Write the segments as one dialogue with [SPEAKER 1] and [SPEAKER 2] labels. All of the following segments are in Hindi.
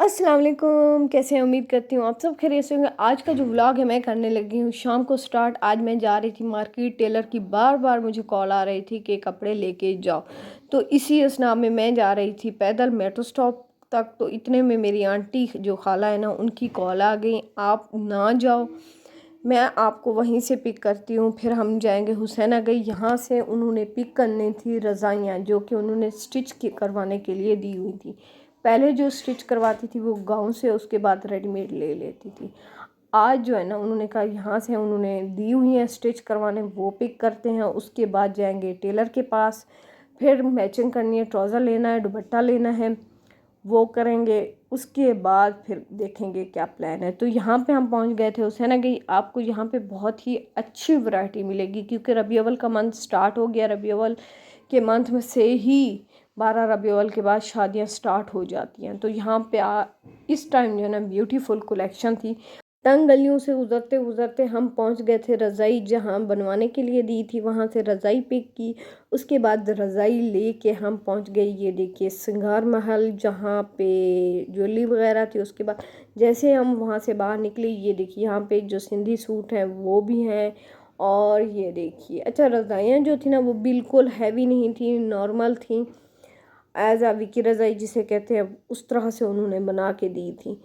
[SPEAKER 1] अस्सलाम वालेकुम, कैसे हैं? उम्मीद करती हूँ आप सब खैरियत से होंगे। आज का जो व्लॉग है मैं करने लगी हूँ शाम को स्टार्ट। आज मैं जा रही थी मार्केट। टेलर की बार बार मुझे कॉल आ रही थी कि कपड़े लेके जाओ, तो इसी असना में मैं जा रही थी पैदल मेट्रो स्टॉप तक। तो इतने में मेरी आंटी जो खाला है ना, उनकी कॉल आ गई, आप ना जाओ, मैं आपको वहीं से पिक करती हूँ, फिर हम जाएंगे हुसैना गई। यहाँ से उन्होंने पिक करनी थी रज़ाइयाँ जो कि उन्होंने स्टिच करवाने के लिए दी हुई थी। पहले जो स्टिच करवाती थी वो गांव से, उसके बाद रेडीमेड ले लेती थी। आज जो है ना, उन्होंने कहा यहाँ से उन्होंने दी हुई है स्टिच करवाने, वो पिक करते हैं। उसके बाद जाएंगे टेलर के पास, फिर मैचिंग करनी है, ट्राउज़र लेना है, दुपट्टा लेना है, वो करेंगे। उसके बाद फिर देखेंगे क्या प्लान है। तो यहाँ पे हम पहुँच गए थे हुसैना गई। आपको यहाँ पे बहुत ही अच्छी वैरायटी मिलेगी क्योंकि रबी अव्वल का मंथ स्टार्ट हो गया। रबी अव्वल के मंथ में से ही 12 रबी अव्वल के बाद शादियाँ स्टार्ट हो जाती हैं। तो यहाँ पे इस टाइम जो है ना ब्यूटीफुल कलेक्शन थी। तंग गलियों से गुजरते गुजरते हम पहुँच गए थे रज़ाई, जहाँ बनवाने के लिए दी थी, वहाँ से रज़ाई पिक की। उसके बाद रज़ाई लेके हम पहुँच गए, ये देखिए, श्रृंगार महल, जहाँ पे ज्वेलरी वगैरह थी। उसके बाद जैसे हम वहाँ से बाहर निकले, ये देखिए यहाँ पे जो सिंधी सूट हैं वो भी हैं। और ये देखिए, अच्छा, रज़ाइयाँ जो थी ना वो बिल्कुल हैवी नहीं थी, नॉर्मल थी, एज आ विकी रज़ाई जिसे कहते हैं उस तरह से उन्होंने बना के दी थी।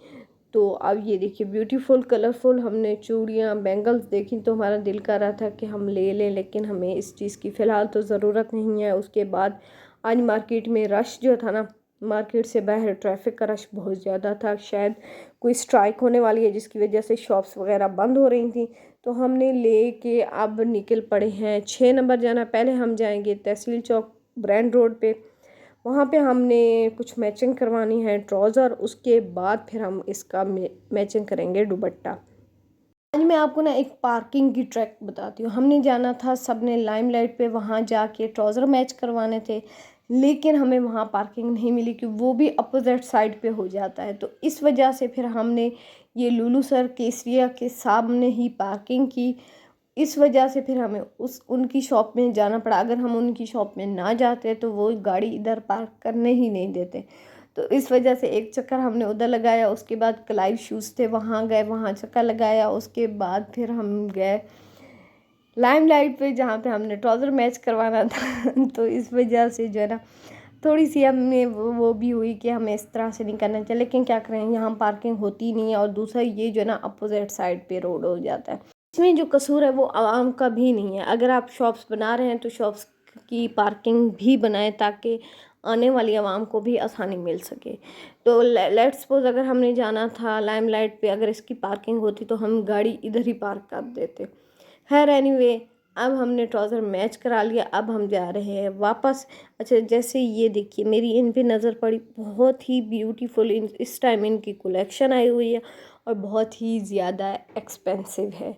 [SPEAKER 1] तो अब ये देखिए ब्यूटीफुल कलरफुल हमने चूड़ियाँ बैंगल्स देखी, तो हमारा दिल कर रहा था कि हम ले लें, लेकिन हमें इस चीज़ की फ़िलहाल तो ज़रूरत नहीं है। उसके बाद आज मार्केट में रश जो था ना, मार्केट से बाहर ट्रैफिक का रश बहुत ज़्यादा था। शायद कोई स्ट्राइक होने वाली है जिसकी वजह से शॉप्स वगैरह बंद हो रही थी। तो हमने ले के अब निकल पड़े हैं 6 नंबर जाना। पहले हम जाएंगे तहसील चौक ब्रांड रोड पे, वहाँ पे हमने कुछ मैचिंग करवानी है ट्राउज़र। उसके बाद फिर हम इसका मैचिंग करेंगे दुपट्टा। आज मैं आपको ना एक पार्किंग की ट्रैक बताती हूँ। हमने जाना था सबने लाइमलाइट पे, वहाँ जाके ट्राउज़र मैच करवाने थे, लेकिन हमें वहाँ पार्किंग नहीं मिली क्योंकि वो भी अपोजिट साइड पे हो जाता है। तो इस वजह से फिर हमने ये लुलू सर केसरिया के सामने ही पार्किंग की। इस वजह से फिर हमें उनकी शॉप में जाना पड़ा। अगर हम उनकी शॉप में ना जाते तो वो गाड़ी इधर पार्क करने ही नहीं देते। तो इस वजह से एक चक्कर हमने उधर लगाया। उसके बाद क्लाइव शूज़ थे, वहाँ गए, वहाँ चक्कर लगाया। उसके बाद फिर हम गए लाइमलाइट पे, जहाँ पे हमने ट्राउज़र मैच करवाना था। तो इस वजह से जो है ना थोड़ी सी हमें वो भी हुई कि हमें इस तरह से नहीं करना चाहिए, लेकिन क्या करें, यहाँ पार्किंग होती नहीं है। और दूसरा ये जो है ना अपोजिट साइड पे रोड हो जाता है। इसमें जो कसूर है वो आवाम का भी नहीं है। अगर आप शॉप्स बना रहे हैं तो शॉप्स की पार्किंग भी बनाएं ताकि आने वाली आवाम को भी आसानी मिल सके। तो लेट्स सपोज अगर हमने जाना था लाइमलाइट पे, अगर इसकी पार्किंग होती तो हम गाड़ी इधर ही पार्क कर देते। खैर एनीवे, अब हमने ट्राउज़र मैच करा लिया, अब हम जा रहे हैं वापस। अच्छा, जैसे ये देखिए मेरी इन पे नज़र पड़ी, बहुत ही ब्यूटीफुल इस टाइम इनकी कलेक्शन आई हुई है और बहुत ही ज़्यादा एक्सपेंसिव है।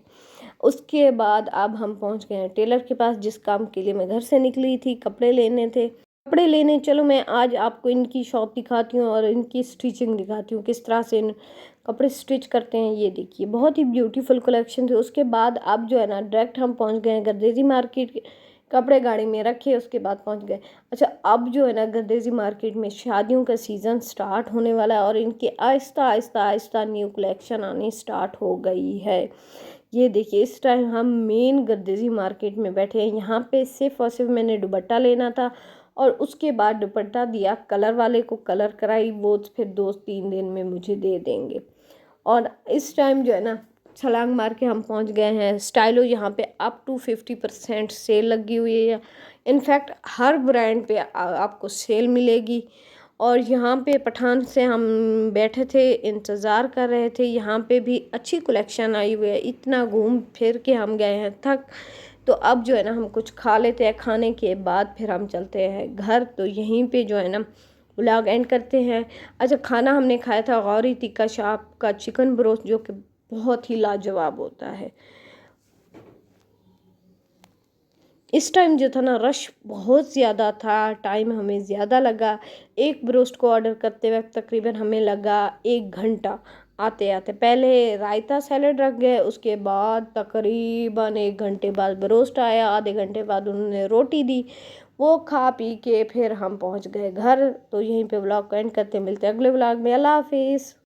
[SPEAKER 1] उसके बाद अब हम पहुंच गए हैं टेलर के पास, जिस काम के लिए मैं घर से निकली थी, कपड़े लेने थे। कपड़े लेने चलो, मैं आज आपको इनकी शॉप दिखाती हूँ और इनकी स्टिचिंग दिखाती हूँ, किस तरह से इन कपड़े स्टिच करते हैं। ये देखिए बहुत ही ब्यूटीफुल कलेक्शन थे। उसके बाद अब जो है ना डायरेक्ट हम पहुँच गए हैं गर्देजी मार्केट। कपड़े गाड़ी में रखे, उसके बाद पहुँच गए। अच्छा, अब जो है ना गर्देजी मार्केट में शादियों का सीज़न स्टार्ट होने वाला है और इनके आहिस्ता आहिस्ता आहिस्ता न्यू कलेक्शन आनी स्टार्ट हो गई है। ये देखिए इस टाइम हम मेन गर्देजी मार्केट में बैठे हैं। यहाँ पे सिर्फ और सिर्फ मैंने दुपट्टा लेना था और उसके बाद दुपट्टा दिया कलर वाले को, कलर कराई, वो फिर 2-3 दिन में मुझे दे देंगे। और इस टाइम जो है ना छलांग मार के हम पहुँच गए हैं स्टाइलो। यहाँ पे अप टू 50% सेल लगी हुई है। इनफैक्ट हर ब्रांड पे आपको सेल मिलेगी। और यहाँ पे पठान से हम बैठे थे, इंतज़ार कर रहे थे। यहाँ पे भी अच्छी कलेक्शन आई हुई है। इतना घूम फिर के हम गए हैं थक। तो अब जो है ना हम कुछ खा लेते हैं, खाने के बाद फिर हम चलते हैं घर। तो यहीं पे जो है ना व्लॉग एंड करते हैं। अच्छा, खाना हमने खाया था गौरी टिक्का शॉप का चिकन ब्रोस्ट, जो कि बहुत ही लाजवाब होता है। इस टाइम जो था ना रश बहुत ज़्यादा था, टाइम हमें ज़्यादा लगा। एक ब्रोस्ट को ऑर्डर करते वक्त तकरीबन हमें लगा 1 घंटा आते आते। पहले रायता सैलड रख गए, उसके बाद तकरीबन 1 घंटे बाद ब्रोस्ट आया, आधे घंटे बाद उन्होंने रोटी दी। वो खा पी के फिर हम पहुंच गए घर। तो यहीं पे व्लॉग को एंड करते हैं, मिलते हैं अगले व्लॉग में। अल्लाह हाफिज़।